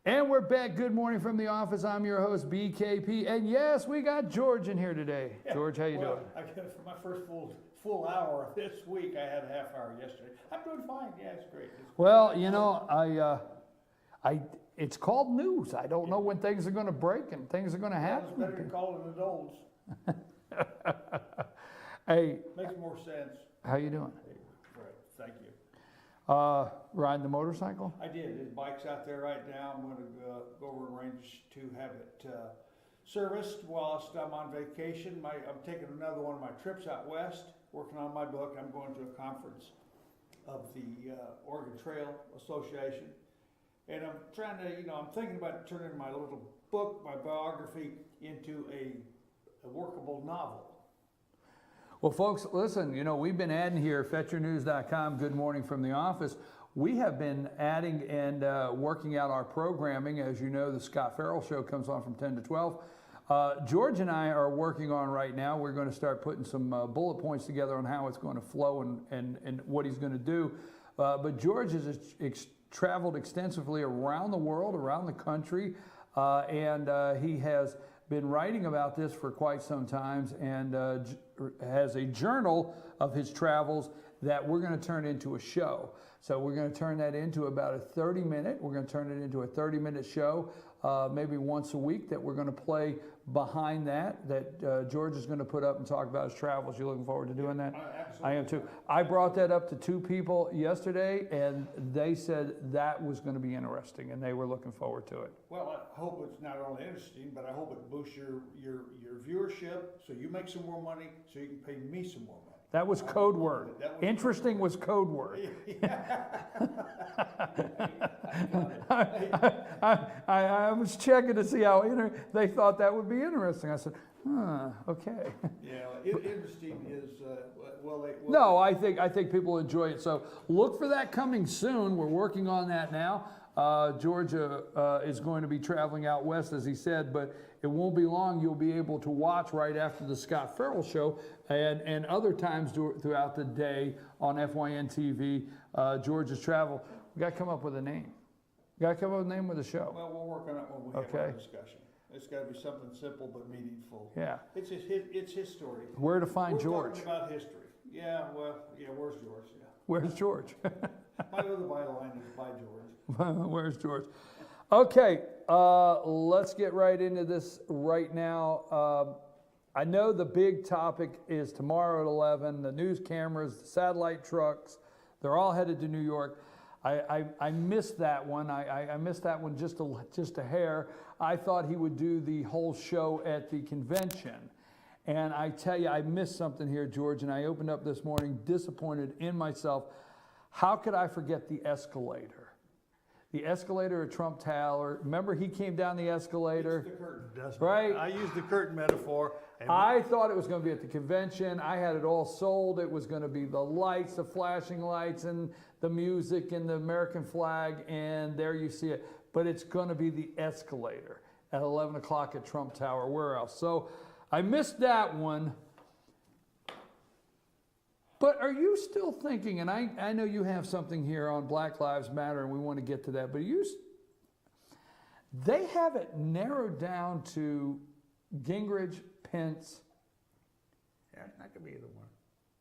And we're back. Good morning from the office. I'm your host, BKP. And yes, we got George in here today. Yeah. George, how you doing? I got it for my first full hour this week. I had a half hour yesterday. I'm doing fine. Yeah, it's great. Well, you know, it's called news. I don't know when things are going to break and things are going to happen. It's better to call it adults. Hey, Makes more sense. how you doing? Right. Thank you. Riding the motorcycle? I did. His bike's out there right now. I'm going to go over and arrange to have it serviced whilst I'm on vacation. I'm taking another one of my trips out west, working on my book. I'm going to a conference of the Oregon Trail Association. And I'm trying to, I'm thinking about turning my little book, my biography, into a workable novel. Well, folks, listen, we've been adding here, FetcherNews.com, Good Morning from the Office. We have been adding and working out our programming. As you know, the Scott Farrell Show comes on from 10 to 12. George and I are working on right now, we're going to start putting some bullet points together on how it's going to flow and what he's going to do. But George has traveled extensively around the world, around the country, and he has been writing about this for quite some time and has a journal of his travels that we're going to turn into a show. So we're going to turn that into about a 30-minute. We're going to turn it into a 30-minute show, maybe once a week, that we're going to play behind that George is going to put up and talk about his travels. You looking forward to doing that? Absolutely. I am too. I brought that up to 2 people yesterday, and they said that was going to be interesting, and they were looking forward to it. Well, I hope it's not only interesting, but I hope it boosts your viewership so you make some more money so you can pay me some more money. That was code word. Interesting was code word. I was checking to see how they thought that would be interesting. I said, okay. Yeah, interesting is, No, I think people enjoy it. So look for that coming soon. We're working on that now. Georgia is going to be traveling out west, as he said, but it won't be long. You'll be able to watch right after the Scott Farrell Show and other times throughout the day on FYN TV, Georgia's travel. We got to come up with a name. We got to come up with a name with the show. Well, we'll work on it when we have our discussion. It's got to be something simple but meaningful. Yeah. It's his story. Where to find We're George? Talking about history. Yeah, where's George? Yeah. Where's George? My other byline is by George. Where's George? Okay, let's get right into this right now. I know the big topic is tomorrow at 11, the news cameras, the satellite trucks, they're all headed to New York. I missed that one. I missed that one just a hair. I thought he would do the whole show at the convention. And I tell you, I missed something here, George, and I opened up this morning disappointed in myself. How could I forget the escalator? The escalator at Trump Tower. Remember, he came down the escalator. It's the curtain, doesn't right? it? I used the curtain metaphor. I thought it was going to be at the convention. I had it all sold. It was going to be the lights, the flashing lights, and the music, and the American flag, and there you see it. But it's going to be the escalator at 11 o'clock at Trump Tower. Where else? So I missed that one. But are you still thinking, and I know you have something here on Black Lives Matter, and we want to get to that, but they have it narrowed down to Gingrich, Pence, Yeah, it's not going to be either one.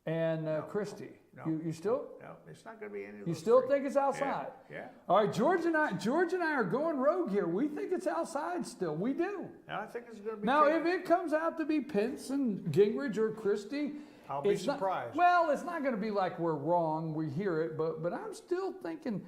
and Christie. No. You still? No, it's not going to be any of those. You still three. think it's outside? Yeah. All right, George and I are going rogue here. We think it's outside still. We do. Now I think it's going to be. Now, if it comes out to be Pence and Gingrich or Christie, I'll be surprised. It's not going to be like we're wrong. We hear it, but I'm still thinking.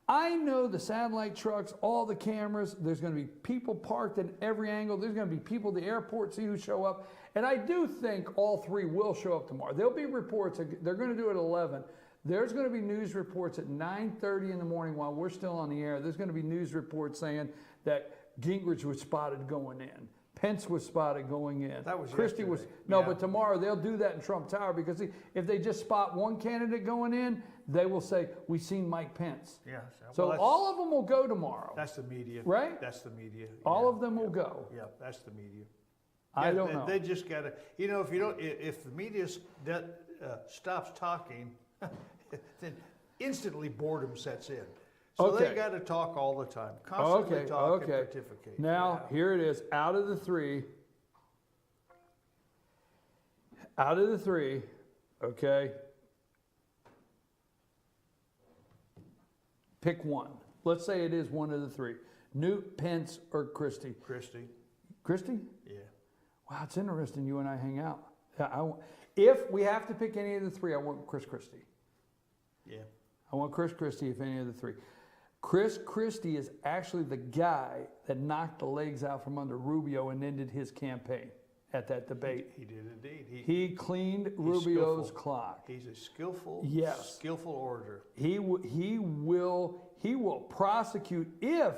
I know the satellite trucks, all the cameras. There's going to be people parked at every angle. There's going to be people at the airport see who show up, and I do think all 3 will show up tomorrow. There'll be reports. They're going to do it at 11. There's going to be news reports at 9:30 in the morning while we're still on the air. There's going to be news reports saying that Gingrich was spotted going in. Pence was spotted going in. That was Christie was yesterday. no, Yeah. but tomorrow they'll do that in Trump Tower because if they just spot one candidate going in, they will say we've seen Mike Pence. Yeah. So all of them will go tomorrow. That's the media. Right? That's the media. All of them will go. Yeah, that's the media. I don't know. They just got to, if the media stops talking, then instantly boredom sets in. So Okay. they got to talk all the time, constantly talk and pontificate. Now, here it is. Out of the three, okay, pick one. Let's say it is one of the three. Newt, Pence, or Christie. Christie. Christie? Yeah. Wow, it's interesting you and I hang out. If we have to pick any of the three, I want Chris Christie. Yeah. I want Chris Christie if any of the three. Chris Christie is actually the guy that knocked the legs out from under Rubio and ended his campaign at that debate. He did indeed. He cleaned Rubio's clock. He's a skillful, skillful orator. He will prosecute if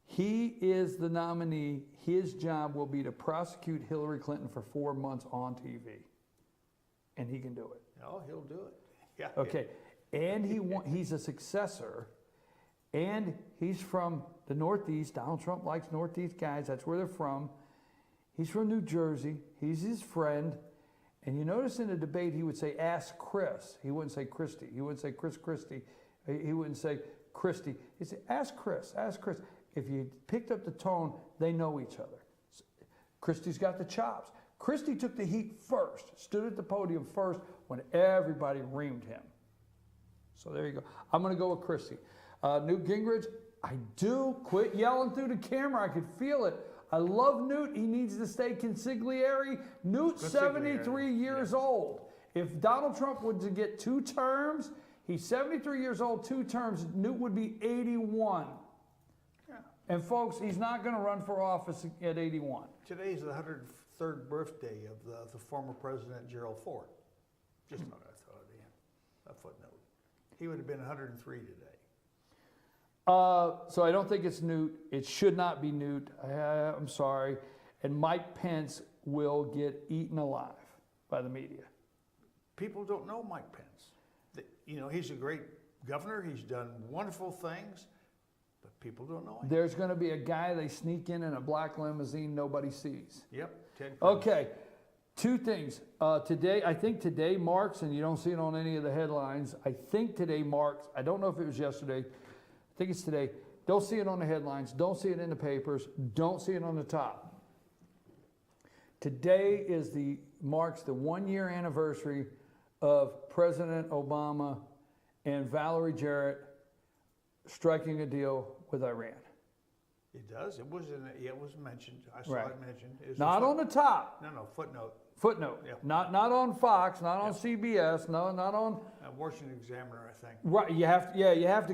he is the nominee. His job will be to prosecute Hillary Clinton for 4 months on TV, and he can do it. Oh, he'll do it. Yeah. Okay, and he's a successor, and he's from the Northeast. Donald Trump likes Northeast guys. That's where they're from. He's from New Jersey. He's his friend. And you notice in the debate, he would say, ask Chris. He wouldn't say Christie. He wouldn't say Chris Christie. He wouldn't say Christie. He'd say, ask Chris, ask Chris. If you picked up the tone, they know each other. Christie's got the chops. Christie took the heat first, stood at the podium first when everybody reamed him. So there you go. I'm going to go with Christie. Newt Gingrich, I do. Quit yelling through the camera. I could feel it. I love Newt. He needs to stay consigliere. Newt's 73 years old. If Donald Trump was to get 2 terms, he's 73 years old, 2 terms. Newt would be 81. Yeah. And folks, he's not going to run for office at 81. Today's the 103rd birthday of the former President Gerald Ford. Just thought I'd throw it in. A footnote. He would have been 103 today. So I don't think it's Newt. It should not be Newt. I'm sorry. And Mike Pence will get eaten alive by the media. People don't know Mike Pence. He's a great governor. He's done wonderful things, but people don't know him. There's going to be a guy they sneak in a black limousine nobody sees. Yep. Ted Cruz. Okay. 2 things. I think today marks, and you don't see it on any of the headlines, I think today marks, I don't know if it was yesterday, I think it's today. Don't see it on the headlines. Don't see it in the papers. Don't see it on the top. Today marks the 1-year anniversary of President Obama and Valerie Jarrett striking a deal with Iran. It does. It was mentioned. I saw it mentioned. Not on the top. No, footnote. Footnote. Yeah. Not on Fox. Not on CBS. No, not on. Washington Examiner, I think. Right. You have to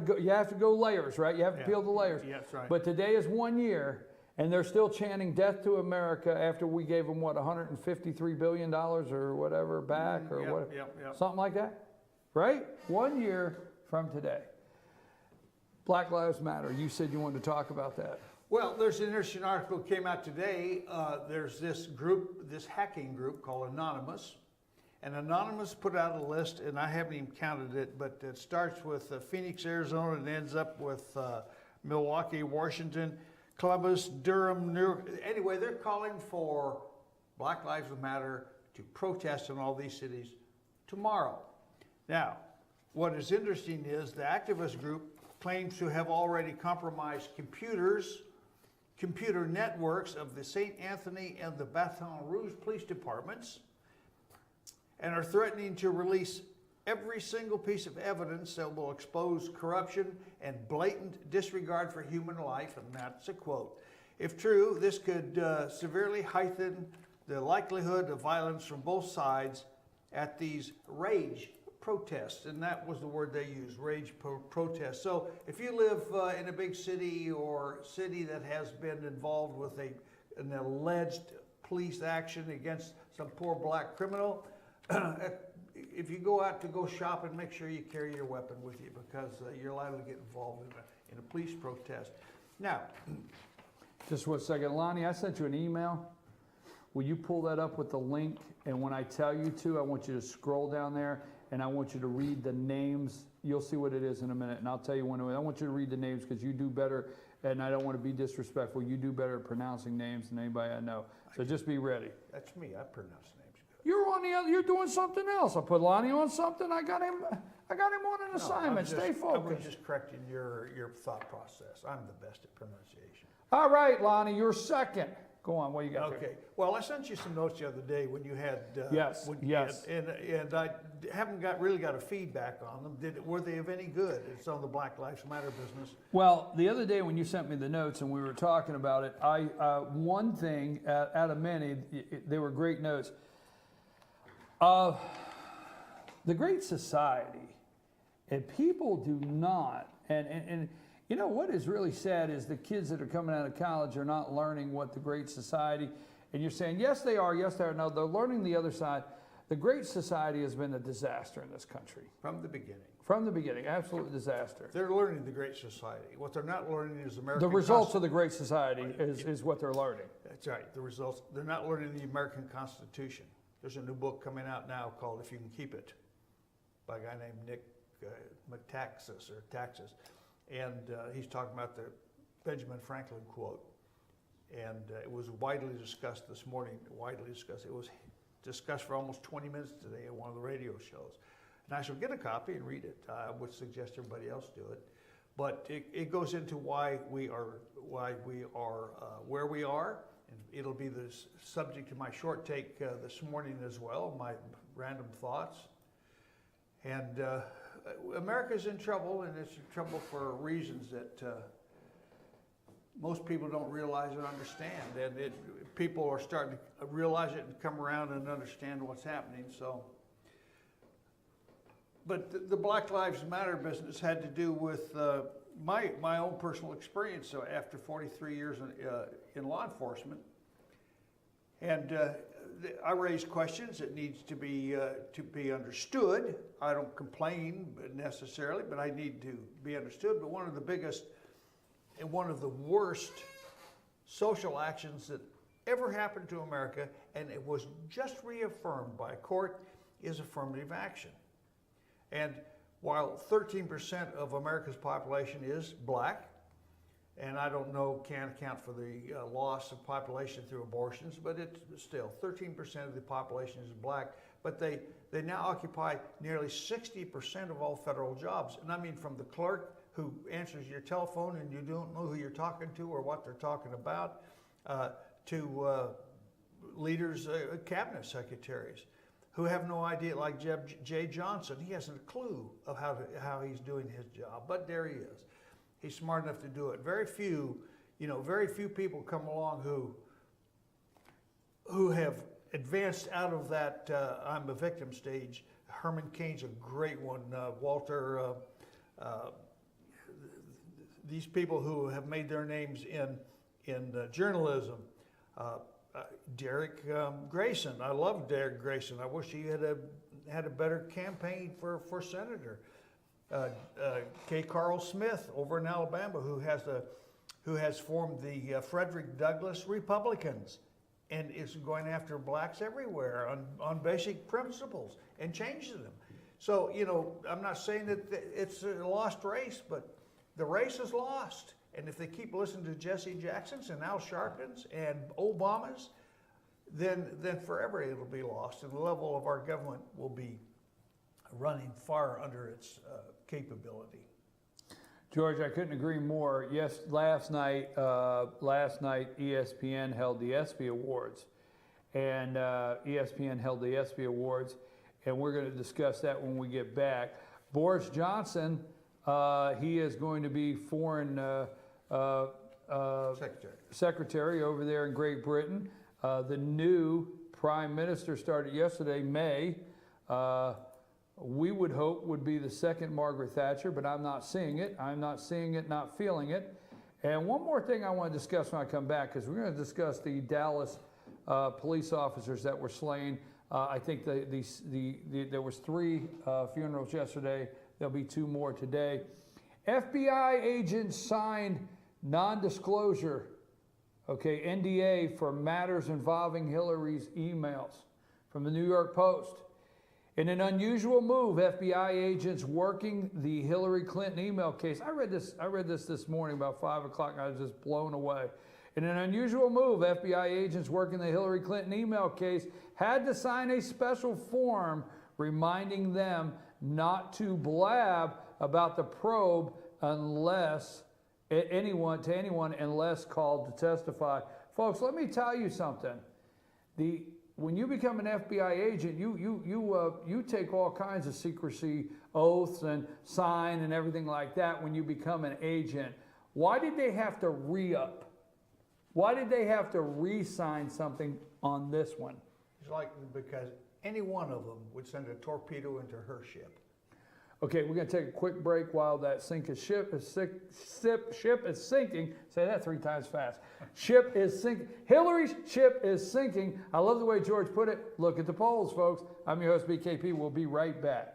go layers. Right. You have to peel the layers. Yeah, that's right. But today is 1 year, and they're still chanting "Death to America" after we gave them what $153 billion or whatever back or what, something like that. Right. 1 year from today. Black Lives Matter. You said you wanted to talk about that. Well, there's an interesting article that came out today. There's this group, this hacking group called Anonymous. And Anonymous put out a list, and I haven't even counted it, but it starts with Phoenix, Arizona, and ends up with Milwaukee, Washington, Columbus, Durham, New York. Anyway, they're calling for Black Lives Matter to protest in all these cities tomorrow. Now, what is interesting is the activist group claims to have already compromised computer networks of the St. Anthony and the Baton Rouge police departments, and are threatening to release every single piece of evidence that will expose corruption and blatant disregard for human life, and that's a quote. If true, this could severely heighten the likelihood of violence from both sides at these rage protests, and that was the word they used, rage protests. So if you live in a big city or city that has been involved with an alleged police action against some poor black criminal, if you go out to go shopping, make sure you carry your weapon with you, because you're liable to get involved in a police protest. Now, just 1 second, Lonnie, I sent you an email. Will you pull that up with the link? And when I tell you to, I want you to scroll down there, and I want you to read the names. You'll see what it is in a minute, and I'll tell you when. I want you to read the names because you do better, and I don't want to be disrespectful. You do better at pronouncing names than anybody I know. So just be ready. That's me. I pronounce names good. You're on the other. You're doing something else. I put Lonnie on something. I got him. I got him on an assignment. Stay I was focused. just correcting your thought process. I'm the best at pronunciation. All right, Lonnie, you're second. Go on, what you got there? Okay. Well, I sent you some notes the other day when you had. Yes, yes. And I haven't really got a feedback on them. Were they of any good? It's on the Black Lives Matter business. Well, the other day when you sent me the notes and we were talking about it, one thing out of many, they were great notes. The Great Society, and people do not, and you know what is really sad is the kids that are coming out of college are not learning what the Great Society, and you're saying, yes, they are, yes, they are. No, they're learning the other side. The Great Society has been a disaster in this country. From the beginning. From the beginning, absolute disaster. They're learning the Great Society. What they're not learning is American. The results of the Great Society is what they're learning. That's right, the results. They're not learning the American Constitution. There's a new book coming out now called If You Can Keep It, by a guy named Nick Metaxas, or Taxas. And he's talking about the Benjamin Franklin quote. And it was widely discussed this morning, widely discussed. It was discussed for almost 20 minutes today at one of the radio shows. And I shall get a copy and read it. I would suggest everybody else do it. But it goes into why we are where we are. And it'll be the subject of my short take this morning as well, my random thoughts. And America's in trouble, and it's in trouble for reasons that most people don't realize and understand. And people are starting to realize it and come around and understand what's happening. So, but the Black Lives Matter business had to do with my own personal experience. So after 43 years in law enforcement, and I raise questions that needs to be understood. I don't complain necessarily, but I need to be understood. But one of the biggest and one of the worst social actions that ever happened to America, and it was just reaffirmed by a court, is affirmative action. And while 13% of America's population is black, and I don't know, can't account for the loss of population through abortions, but it's still 13% of the population is black, but they now occupy nearly 60% of all federal jobs. And I mean, from the clerk who answers your telephone and you don't know who you're talking to or what they're talking about, to leaders, cabinet secretaries, who have no idea, like Jay Johnson. He hasn't a clue of how he's doing his job, but there he is. He's smart enough to do it. Very few people come along who have advanced out of that I'm a victim stage. Herman Cain's a great one. Walter, these people who have made their names in journalism. Derek Grayson. I love Derek Grayson. I wish he had a better campaign for senator. K. Carl Smith over in Alabama, who has formed the Frederick Douglass Republicans, and is going after blacks everywhere on basic principles and changing them. So, you know, I'm not saying that it's a lost race, but the race is lost. And if they keep listening to Jesse Jacksons and Al Sharptons and Obamas, then forever it'll be lost, and the level of our government will be running far under its capability. George, I couldn't agree more. Yes, last night ESPN held the ESPY Awards, and ESPN held the ESPY Awards, and we're going to discuss that when we get back. Boris Johnson, he is going to be foreign secretary over there in Great Britain. The new prime minister started yesterday, May. We would hope would be the second Margaret Thatcher, but I'm not seeing it. I'm not seeing it, not feeling it. And one more thing I want to discuss when I come back, because we're going to discuss the Dallas police officers that were slain. I think there was 3 funerals yesterday. There'll be 2 more today. FBI agents signed non-disclosure, NDA for matters involving Hillary's emails from the New York Post. In an unusual move, FBI agents working the Hillary Clinton email case. I read this morning about 5 o'clock, and I was just blown away. In an unusual move, FBI agents working the Hillary Clinton email case had to sign a special form reminding them not to blab about the probe unless anyone unless called to testify. Folks, let me tell you something. When you become an FBI agent, you take all kinds of secrecy oaths and sign and everything like that when you become an agent. Why did they have to re-up? Why did they have to re-sign something on this one? It's like because any one of them would send a torpedo into her ship. Okay, we're going to take a quick break while that ship is sinking. Say that 3 times fast. Ship is sinking. Hillary's ship is sinking. I love the way George put it. Look at the polls, folks. I'm your host, BKP. We'll be right back.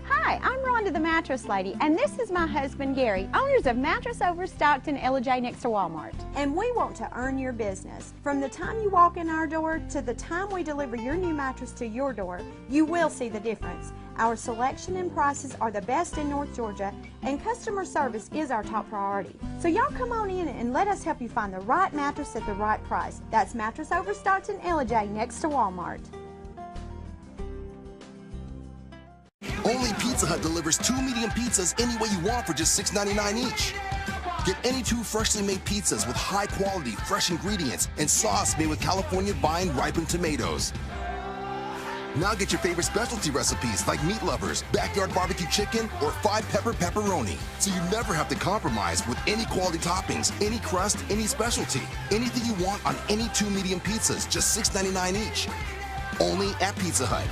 Hi, I'm Rhonda the Mattress Lady, and this is my husband Gary, owners of Mattress Overstocked in LJ next to Walmart. And we want to earn your business. From the time you walk in our door to the time we deliver your new mattress to your door, you will see the difference. Our selection and prices are the best in North Georgia, and customer service is our top priority. So y'all come on in and let us help you find the right mattress at the right price. That's Mattress Overstocked in LJ next to Walmart. Only Pizza Hut delivers 2 medium pizzas any way you want for just $6.99 each. Get any 2 freshly made pizzas with high quality, fresh ingredients and sauce made with California vine ripened tomatoes. Now get your favorite specialty recipes like Meat Lovers, Backyard Barbecue Chicken, or 5-pepper pepperoni. So you never have to compromise with any quality toppings, any crust, any specialty. Anything you want on any 2 medium pizzas, just $6.99 each. Only at Pizza Hut.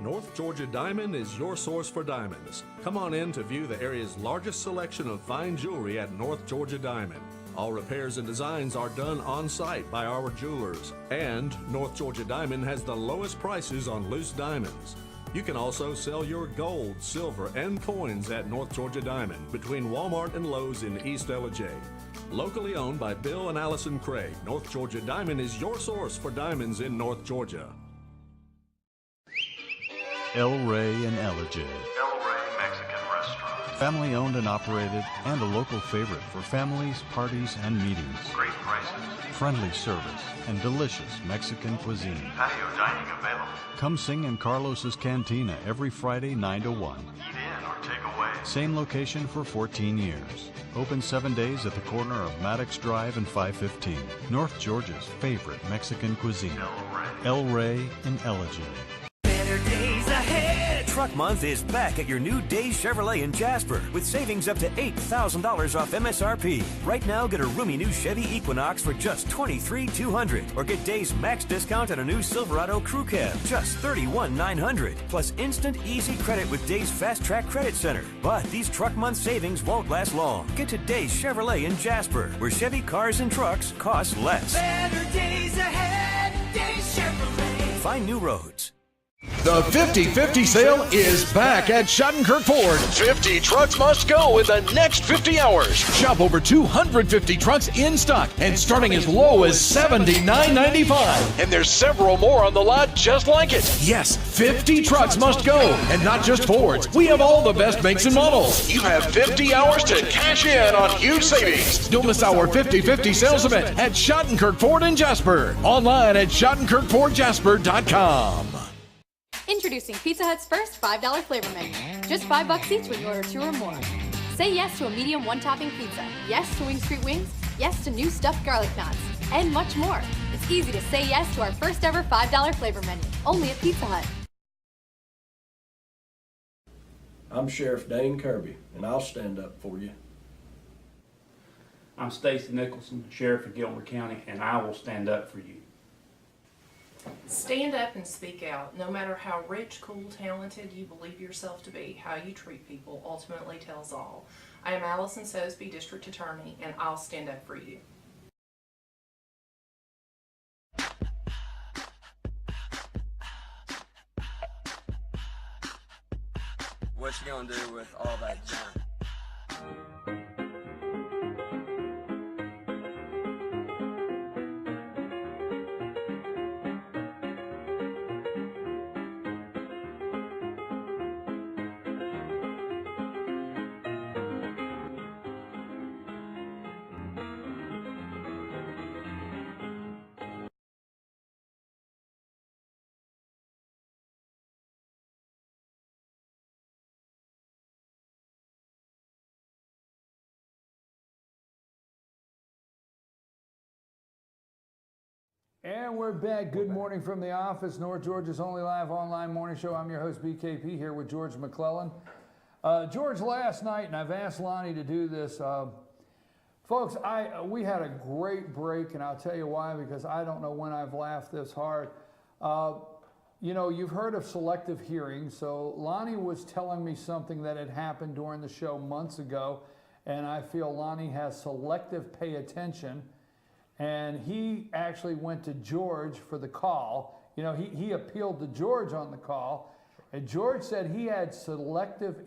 North Georgia Diamond is your source for diamonds. Come on in to view the area's largest selection of fine jewelry at North Georgia Diamond. All repairs and designs are done on site by our jewelers. And North Georgia Diamond has the lowest prices on loose diamonds. You can also sell your gold, silver, and coins at North Georgia Diamond between Walmart and Lowe's in East LJ. Locally owned by Bill and Allison Craig, North Georgia Diamond is your source for diamonds in North Georgia. El Rey and Ellijay. El Rey Mexican Restaurant. Family owned and operated, and a local favorite for families, parties, and meetings. Great prices. Friendly service and delicious Mexican cuisine. Patio dining available. Come sing in Carlos's Cantina every Friday 9 to 1. Eat in or take away. Same location for 14 years. Open 7 days at the corner of Maddox Drive and 515. North Georgia's favorite Mexican cuisine. El Rey and Ellijay. Better days ahead. Truck Month is back at your new Days Chevrolet in Jasper with savings up to $8,000 off MSRP. Right now, get a roomy new Chevy Equinox for just $23,200, or get Days max discount on a new Silverado Crew Cab, just $31,900, plus instant easy credit with Days Fast Track Credit Center. But these Truck Month savings won't last long. Get to Days Chevrolet in Jasper, where Chevy cars and trucks cost less. Better days ahead, Days Chevrolet. Find new roads. The 50-50 sale is back at Schottenkirk Ford. 50 trucks must go in the next 50 hours. Shop over 250 trucks in stock and starting as low as $79.95. And there's several more on the lot just like it. Yes, 50 trucks must go, and not just Fords. We have all the best makes and models. You have 50 hours to cash in on huge savings. Don't miss our 50-50 sales event at Schottenkirk Ford in Jasper. Online at SchottenkirkFordJasper.com. Introducing Pizza Hut's first $5 flavor menu. Just $5 each when you order 2 or more. Say yes to a medium 1-topping pizza. Yes to Wing Street Wings. Yes to new stuffed garlic knots. And much more. It's easy to say yes to our first ever $5 flavor menu. Only at Pizza Hut. I'm Sheriff Dane Kirby, and I'll stand up for you. I'm Stacy Nicholson, Sheriff of Gilmer County, and I will stand up for you. Stand up and speak out. No matter how rich, cool, talented you believe yourself to be, how you treat people ultimately tells all. I am Allison Sosby, District Attorney, and I'll stand up for you. What you gonna do with all that junk? And we're back. Good morning from the office. North Georgia's only live online morning show. I'm your host, BKP, here with George McClellan. George, last night, and I've asked Lonnie to do this. Folks, we had a great break, and I'll tell you why, because I don't know when I've laughed this hard. You know, you've heard of selective hearing, so Lonnie was telling me something that had happened during the show months ago, and I feel Lonnie has selective pay attention. And he actually went to George for the call. You know, he appealed to George on the call, and George said he had selective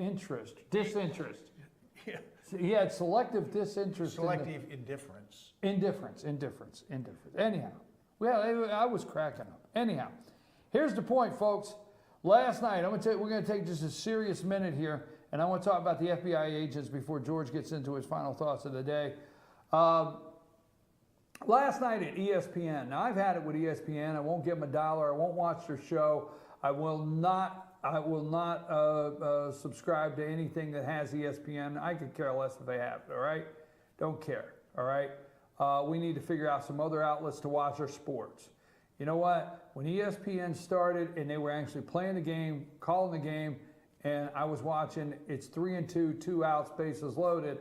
disinterest. Yeah. He had selective disinterest. Selective indifference. Indifference. Anyhow, well, I was cracking up. Anyhow, here's the point, folks. Last night, we're going to take just a serious minute here, and I want to talk about the FBI agents before George gets into his final thoughts of the day. Last night at ESPN, now I've had it with ESPN. I won't give them $1. I won't watch their show. I will not subscribe to anything that has ESPN. I could care less if they have it, all right? Don't care, all right? We need to figure out some other outlets to watch our sports. You know what? When ESPN started and they were actually playing the game, calling the game, and I was watching, it's 3-2, 2 outs, bases loaded,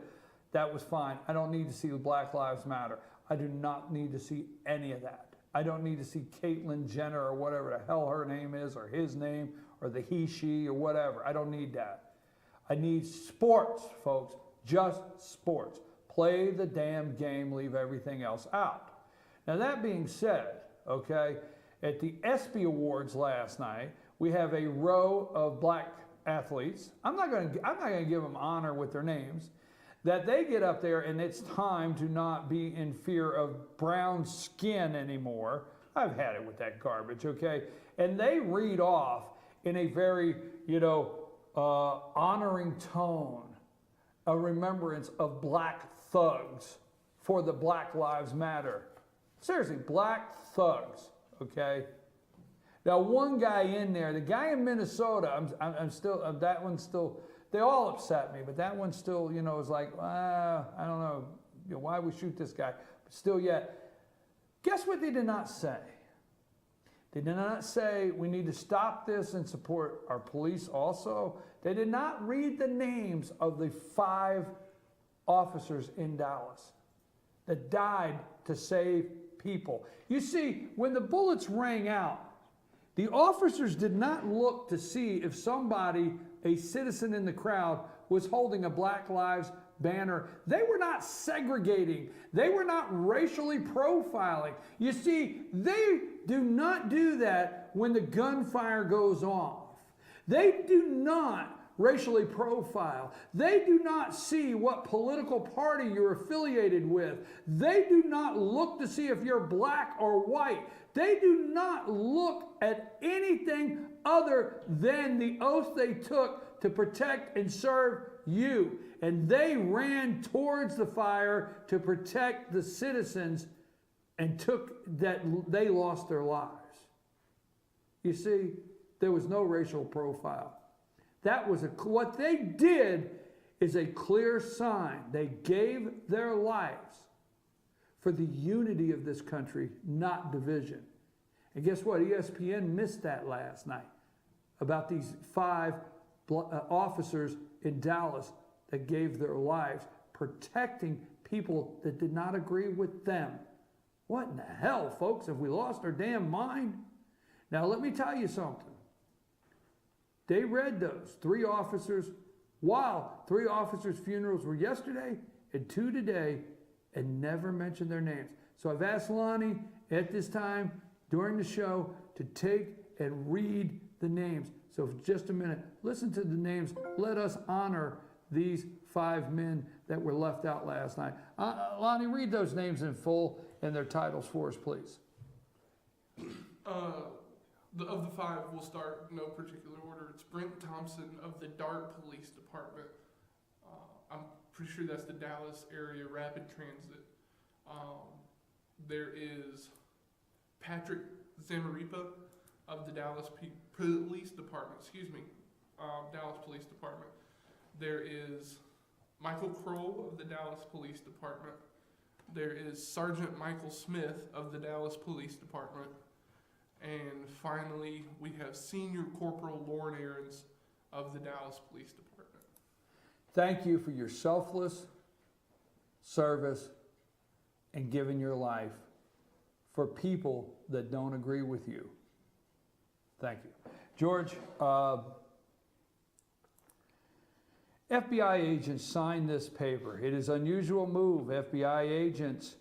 that was fine. I don't need to see the Black Lives Matter. I do not need to see any of that. I don't need to see Caitlyn Jenner or whatever the hell her name is, or his name, or the he, she, or whatever. I don't need that. I need sports, folks. Just sports. Play the damn game, leave everything else out. Now that being said, okay, at the ESPY Awards last night, we have a row of black athletes. I'm not going to give them honor with their names. That they get up there and it's time to not be in fear of brown skin anymore. I've had it with that garbage, okay? And they read off in a very, honoring tone, a remembrance of black thugs for the Black Lives Matter. Seriously, black thugs, okay? Now, one guy in there, the guy in Minnesota, I'm still, that one's still, they all upset me, but that one still, is like, I don't know, why we shoot this guy? But still yet, guess what they did not say? They did not say we need to stop this and support our police also. They did not read the names of the 5 officers in Dallas that died to save people. You see, when the bullets rang out, the officers did not look to see if somebody, a citizen in the crowd, was holding a Black Lives banner. They were not segregating. They were not racially profiling. You see, they do not do that when the gunfire goes off. They do not racially profile. They do not see what political party you're affiliated with. They do not look to see if you're black or white. They do not look at anything other than the oath they took to protect and serve you. And they ran towards the fire to protect the citizens and they lost their lives. You see, there was no racial profile. That was what they did is a clear sign. They gave their lives for the unity of this country, not division. And guess what? ESPN missed that last night about these 5 officers in Dallas that gave their lives protecting people that did not agree with them. What in the hell, folks? Have we lost our damn mind? Now, let me tell you something. They read those 3 officers, while 3 officers' funerals were yesterday and 2 today, and never mentioned their names. So I've asked Lonnie at this time during the show to take and read the names. So for just a minute, listen to the names. Let us honor these 5 men that were left out last night. Lonnie, read those names in full and their titles for us, please. Of the 5, we'll start in no particular order. It's Brent Thompson of the Dart Police Department. I'm pretty sure that's the Dallas area rapid transit. There is Patrick Zamaripa of the Dallas Police Department. Dallas Police Department. There is Michael Kroll of the Dallas Police Department. There is Sergeant Michael Smith of the Dallas Police Department. And finally, we have Senior Corporal Lauren Aarons of the Dallas Police Department. Thank you for your selfless service and giving your life for people that don't agree with you. Thank you. George, FBI agents signed this paper. It is an unusual move. FBI agents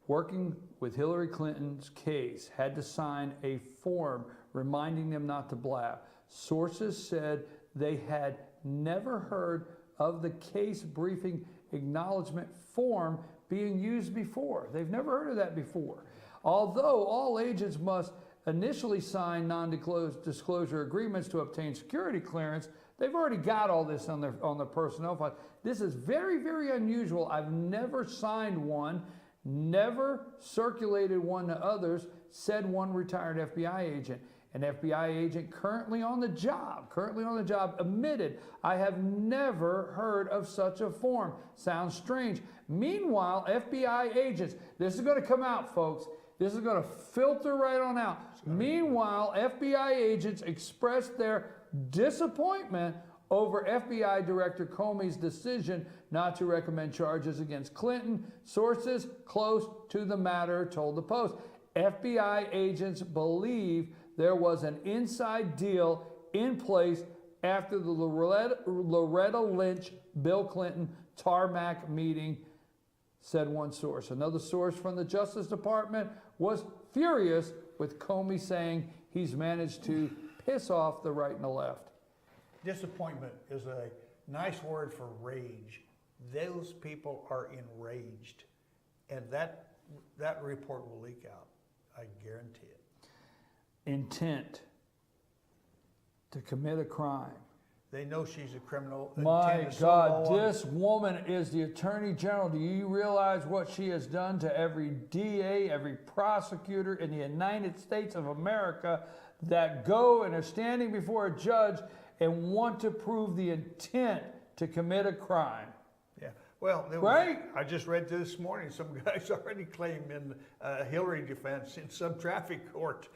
working with Hillary Clinton's case had to sign a form reminding them not to blab. Sources said they had never heard of the case briefing acknowledgement form being used before. They've never heard of that before. Although all agents must initially sign non-disclosure agreements to obtain security clearance, they've already got all this on their personnel file. This is very, very unusual. I've never signed one, never circulated one to others, said one retired FBI agent. An FBI agent currently on the job, admitted, I have never heard of such a form. Sounds strange. Meanwhile, FBI agents, this is going to come out, folks. This is going to filter right on out. Meanwhile, FBI agents expressed their disappointment over FBI Director Comey's decision not to recommend charges against Clinton. Sources close to the matter told the Post. FBI agents believe there was an inside deal in place after the Loretta Lynch, Bill Clinton tarmac meeting, said one source. Another source from the Justice Department was furious with Comey saying he's managed to piss off the right and the left. Disappointment is a nice word for rage. Those people are enraged, and that report will leak out. I guarantee it. Intent to commit a crime. They know she's a criminal. My God, this woman is the Attorney General. Do you realize what she has done to every DA, every prosecutor in the United States of America that go and are standing before a judge and want to prove the intent to commit a crime? Yeah, well, right? I just read this morning, some guys already claim in Hillary defense in some traffic court.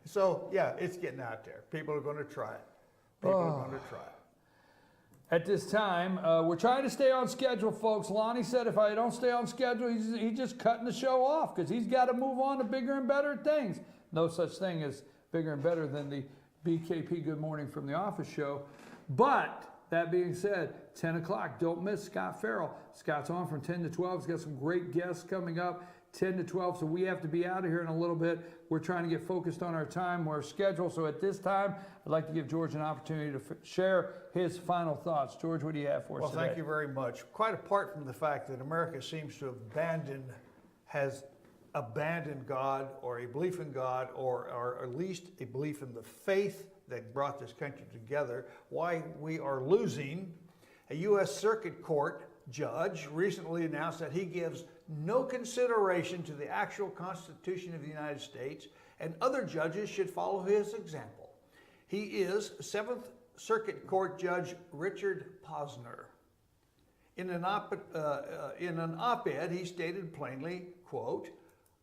So, yeah, it's getting out there. People are going to try it. People are going to try it. At this time, we're trying to stay on schedule, folks. Lonnie said if I don't stay on schedule, he's just cutting the show off because he's got to move on to bigger and better things. No such thing as bigger and better than the BKP Good Morning from the Office show. But that being said, 10 o'clock, don't miss Scott Farrell. Scott's on from 10 to 12. He's got some great guests coming up. 10 to 12, so we have to be out of here in a little bit. We're trying to get focused on our time, our schedule. So at this time, I'd like to give George an opportunity to share his final thoughts. George, what do you have for us today? Well, thank you very much. Quite apart from the fact that America seems to have abandoned God or a belief in God or at least a belief in the faith that brought this country together, why we are losing. A U.S. Circuit Court judge recently announced that he gives no consideration to the actual Constitution of the United States, and other judges should follow his example. He is 7th Circuit Court Judge Richard Posner. In an op-ed, he stated plainly, quote,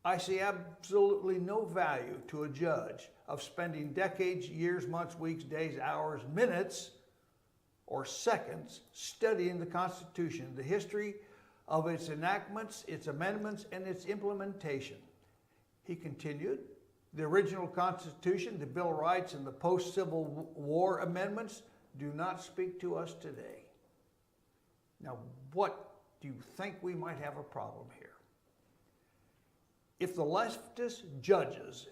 I see absolutely no value to a judge of spending decades, years, months, weeks, days, hours, minutes, or seconds studying the Constitution, the history of its enactments, its amendments, and its implementation. He continued, The original Constitution, the Bill of Rights, and the post-Civil War amendments do not speak to us today. Now, what do you think we might have a problem here? If the leftist judges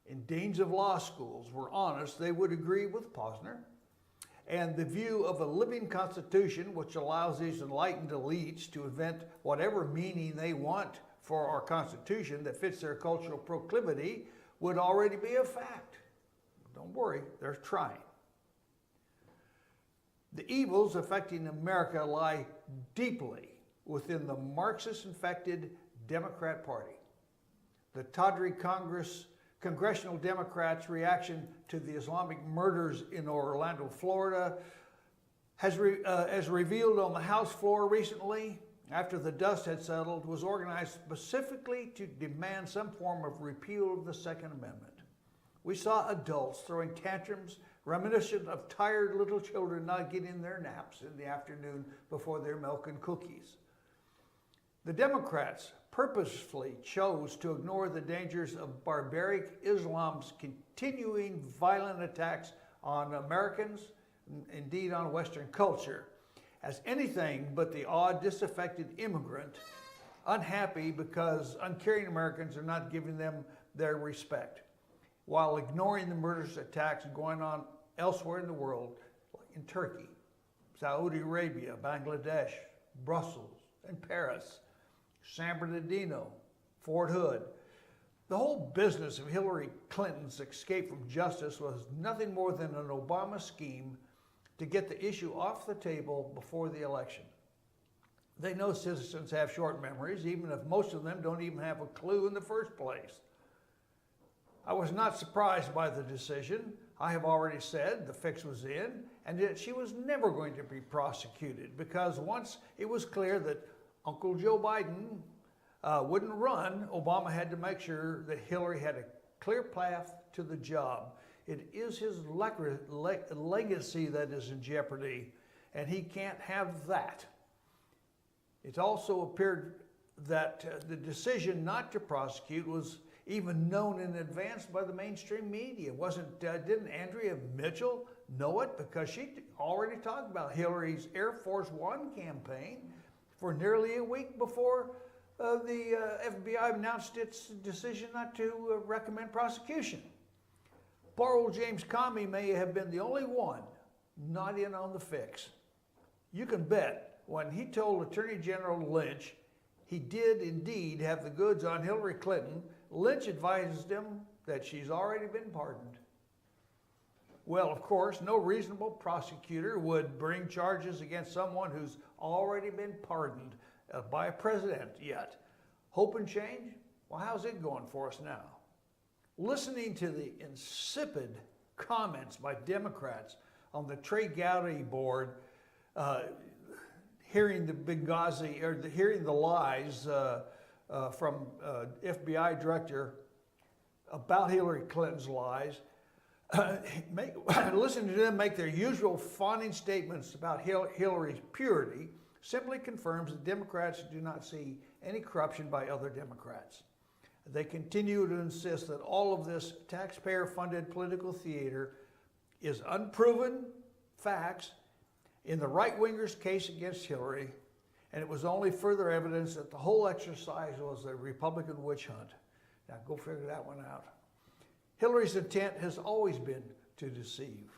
in deans of law schools were honest, they would agree with Posner. And the view of a living constitution, which allows these enlightened elites to invent whatever meaning they want for our constitution that fits their cultural proclivity, would already be a fact. Don't worry, they're trying. The evils affecting America lie deeply within the Marxist-infected Democrat Party. The tawdry Congressional Democrats' reaction to the Islamic murders in Orlando, Florida, as revealed on the House floor recently, after the dust had settled, was organized specifically to demand some form of repeal of the Second Amendment. We saw adults throwing tantrums reminiscent of tired little children not getting their naps in the afternoon before their milk and cookies. The Democrats purposefully chose to ignore the dangers of barbaric Islam's continuing violent attacks on Americans, indeed on Western culture, as anything but the odd, disaffected immigrant, unhappy because uncaring Americans are not giving them their respect, while ignoring the murderous attacks going on elsewhere in the world, like in Turkey, Saudi Arabia, Bangladesh, Brussels, and Paris, San Bernardino, Fort Hood. The whole business of Hillary Clinton's escape from justice was nothing more than an Obama scheme to get the issue off the table before the election. They know citizens have short memories, even if most of them don't even have a clue in the first place. I was not surprised by the decision. I have already said the fix was in, and that she was never going to be prosecuted, because once it was clear that Uncle Joe Biden wouldn't run, Obama had to make sure that Hillary had a clear path to the job. It is his legacy that is in jeopardy, and he can't have that. It also appeared that the decision not to prosecute was even known in advance by the mainstream media. Didn't Andrea Mitchell know it? Because she already talked about Hillary's Air Force One campaign for nearly a week before the FBI announced its decision not to recommend prosecution. Poor old James Comey may have been the only one not in on the fix. You can bet when he told Attorney General Lynch he did indeed have the goods on Hillary Clinton, Lynch advised him that she's already been pardoned. Well, of course, no reasonable prosecutor would bring charges against someone who's already been pardoned by a president yet. Hope and change? Well, how's it going for us now? Listening to the insipid comments by Democrats on the Trey Gowdy board, hearing the Benghazi, or hearing the lies from FBI director about Hillary Clinton's lies, listening to them make their usual fawning statements about Hillary's purity simply confirms that Democrats do not see any corruption by other Democrats. They continue to insist that all of this taxpayer-funded political theater is unproven facts in the right-wingers' case against Hillary, and it was only further evidence that the whole exercise was a Republican witch hunt. Now go figure that one out. Hillary's intent has always been to deceive.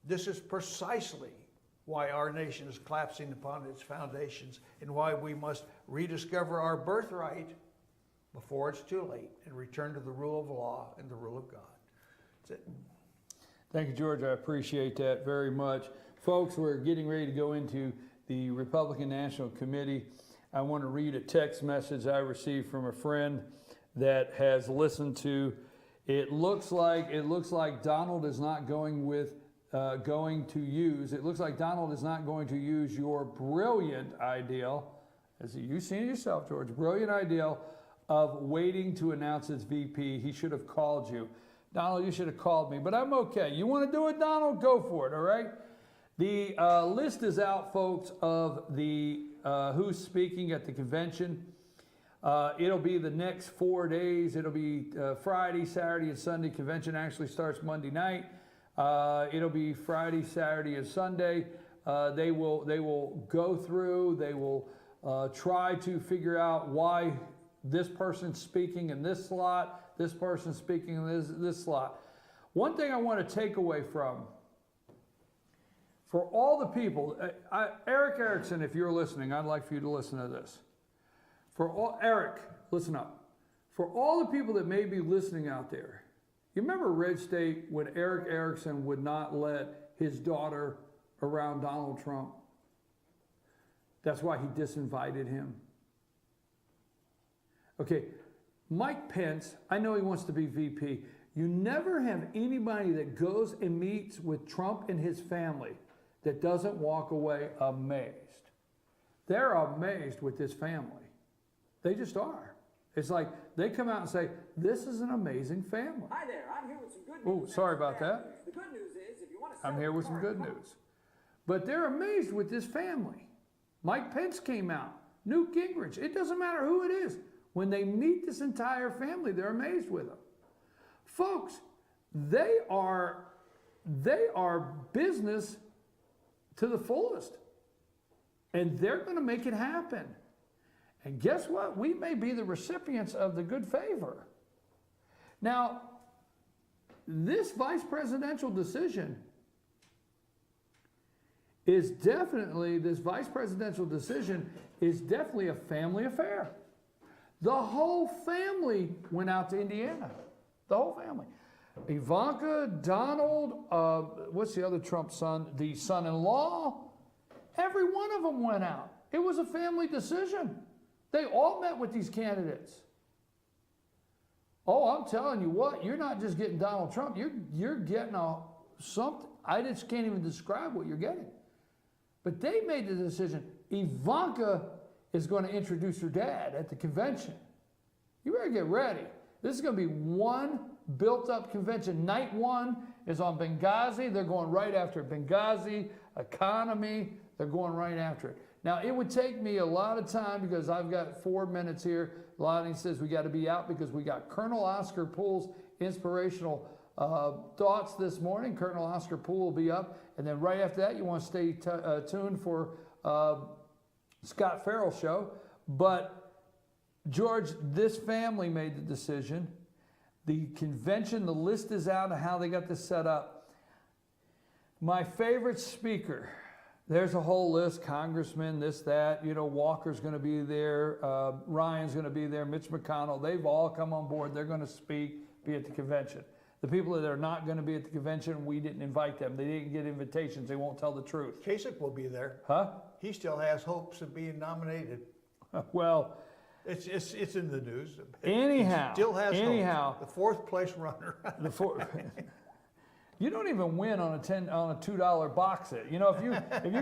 This is precisely why our nation is collapsing upon its foundations and why we must rediscover our birthright before it's too late and return to the rule of law and the rule of God. That's it. Thank you, George. I appreciate that very much. Folks, we're getting ready to go into the Republican National Committee. I want to read a text message I received from a friend that has listened to. It looks like Donald is not going to use your brilliant idea, as you've seen it yourself, George, brilliant idea of waiting to announce his VP. He should have called you. Donald, you should have called me, but I'm okay. You want to do it, Donald? Go for it, all right? The list is out, folks, of the who's speaking at the convention. It'll be the next 4 days. It'll be Friday, Saturday, and Sunday. Convention actually starts Monday night. It'll be Friday, Saturday, and Sunday. They will go through. They will try to figure out why this person's speaking in this slot, this person's speaking in this slot. One thing I want to take away from, for all the people, Eric Erickson, if you're listening, I'd like for you to listen to this. Eric, listen up. For all the people that may be listening out there, you remember Red State when Eric Erickson would not let his daughter around Donald Trump? That's why he disinvited him. Okay, Mike Pence, I know he wants to be VP. You never have anybody that goes and meets with Trump and his family that doesn't walk away amazed. They're amazed with this family. They just are. It's like they come out and say, this is an amazing family. Hi there, I'm here with some good news. Oh, sorry about that. The good news is, if you want to I'm here with some good news. But they're amazed with this family. Mike Pence came out. Newt Gingrich. It doesn't matter who it is. When they meet this entire family, they're amazed with them. Folks, they are business to the fullest. And they're going to make it happen. And guess what? We may be the recipients of the good favor. Now, this vice presidential decision is definitely a family affair. The whole family went out to Indiana. The whole family. Ivanka, Donald, what's the other Trump son? The son-in-law. Every one of them went out. It was a family decision. They all met with these candidates. Oh, I'm telling you what, you're not just getting Donald Trump, you're getting something. I just can't even describe what you're getting. But they made the decision. Ivanka is going to introduce her dad at the convention. You better get ready. This is going to be one built-up convention. Night one is on Benghazi. They're going right after it. Benghazi, economy, they're going right after it. Now, it would take me a lot of time because I've got 4 minutes here. Lonnie says we got to be out because we got Colonel Oscar Poole's inspirational thoughts this morning. Colonel Oscar Poole will be up. And then right after that, you want to stay tuned for Scott Farrell's show. But, George, this family made the decision. The convention, the list is out of how they got this set up. My favorite speaker, there's a whole list, congressmen, this, that, you know, Walker's going to be there, Ryan's going to be there, Mitch McConnell, they've all come on board. They're going to speak, be at the convention. The people that are not going to be at the convention, we didn't invite them. They didn't get invitations. They won't tell the truth. Kasich will be there. Huh? He still has hopes of being nominated. Well, it's in the news. Anyhow, he still has hopes. The fourth place runner. You don't even win on a $2 box it. You know, if you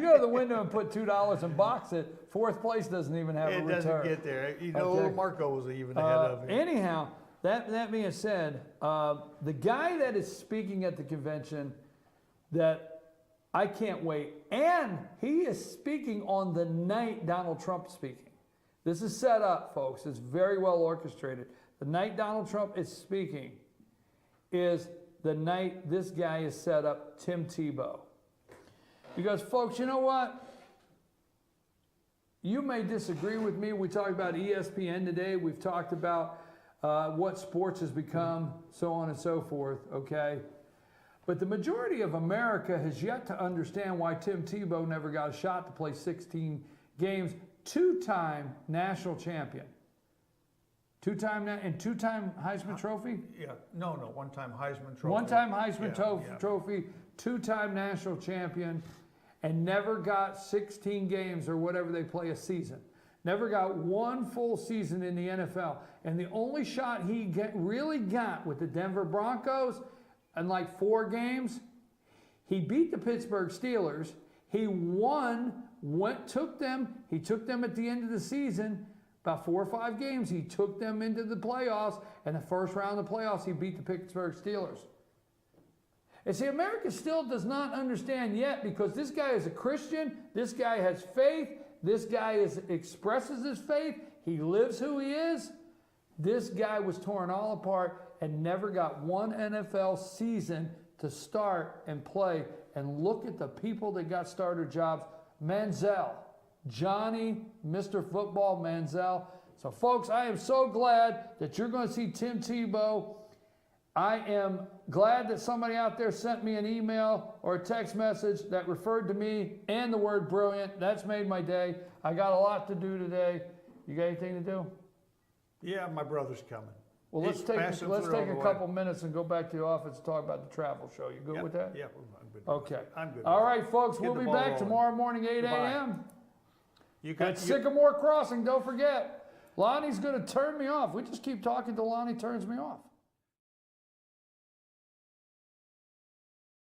go to the window and put $2 and box it, fourth place doesn't even have a return. It doesn't get there. You know, okay. Marco was even ahead of him. Anyhow, that being said, the guy that is speaking at the convention, that I can't wait, and he is speaking on the night Donald Trump is speaking. This is set up, folks. It's very well orchestrated. The night Donald Trump is speaking is the night this guy is set up, Tim Tebow. Because, folks, you know what? You may disagree with me. We talked about ESPN today. We've talked about what sports has become, so on and so forth, okay? But the majority of America has yet to understand why Tim Tebow never got a shot to play 16 games. Two-time national champion. Two-time Heisman Trophy? Yeah, no, one-time Heisman Trophy. One-time Heisman Trophy, two-time national champion, and never got 16 games or whatever they play a season. Never got one full season in the NFL. And the only shot he really got with the Denver Broncos in like 4 games, he beat the Pittsburgh Steelers. He won, took them at the end of the season. About 4 or 5 games, he took them into the playoffs, and the first round of the playoffs, he beat the Pittsburgh Steelers. And see, America still does not understand yet, because this guy is a Christian, this guy has faith, This guy expresses his faith. He lives who he is. This guy was torn all apart and never got one NFL season to start and play. And look at the people that got starter jobs. Manziel, Johnny, Mr. Football Manziel. So folks, I am so glad that you're going to see Tim Tebow. I am glad that somebody out there sent me an email or a text message that referred to me and the word brilliant. That's made my day. I got a lot to do today. You got anything to do? Yeah, my brother's coming. Well, let's take a couple minutes and go back to the office and talk about the travel show. You good with that? Yeah, I'm good. Okay. I'm good. All right, folks, we'll Get be the ball back rolling. tomorrow morning, 8 Goodbye. a.m. You got At Sycamore Crossing, don't forget. Lonnie's going to turn me off. We just keep talking till Lonnie turns me off.